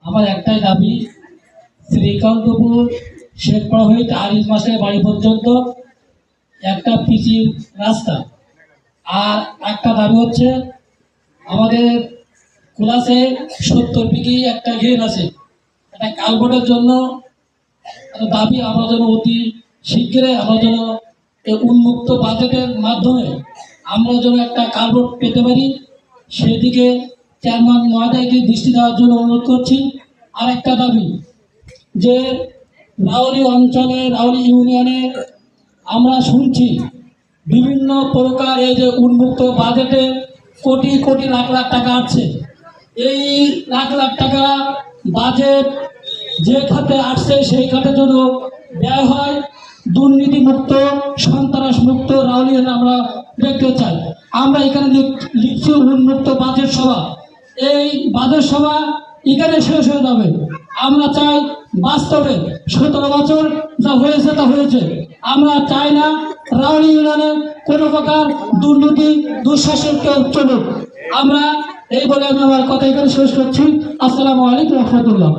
আমার একটাই দাবি, শ্রীকান্তপুর শেখপাড়া হয়ে আরিফ মাসের বাড়ি পর্যন্ত একটা পিচি রাস্তা। আর একটা দাবি হচ্ছে আমাদের ক্লাসে 70 বিঘি একটা ঘের আছে, একটা কালভার্টের জন্য দাবি। আমরা যেন অতি শীঘ্রই আমরা যেন এই উন্মুক্ত বাজেটের মাধ্যমে আমরা যেন একটা কালভার্ট পেতে পারি, সেদিকে চেয়ারম্যান মহোদয়কে দৃষ্টি দেওয়ার জন্য অনুরোধ করছি। আর একটা দাবি যে রাউলি অঞ্চলে, রাউলি ইউনিয়নে আমরা শুনছি বিভিন্ন প্রকার এই যে উন্মুক্ত বাজেটে কোটি কোটি লাখ লাখ টাকা আসছে। এই লাখ লাখ টাকা বাজেট যে খাতে আসছে সেই খাতের জন্য ব্যয় হয় দুর্নীতিমুক্ত, সন্ত্রাস মুক্ত রাউলি আমরা দেখতে চাই। আমরা এখানে লিখছি উন্মুক্ত বাজেট সভা। এই বাজেট সভা এখানে শেষ হয়ে যাবে। আমরা চাই বাস্তবে 17 বছর যা হয়েছে তা হয়েছে। আমরা চাই না রাউলি ইউনিয়নে কোনো প্রকার দুর্নীতি দুঃশাসন কেউ চলুক। আমরা এই বলে আমি আমার কথা এখানে শেষ করছি। আসসালামু আলাইকুম রহমতুল্লাহ।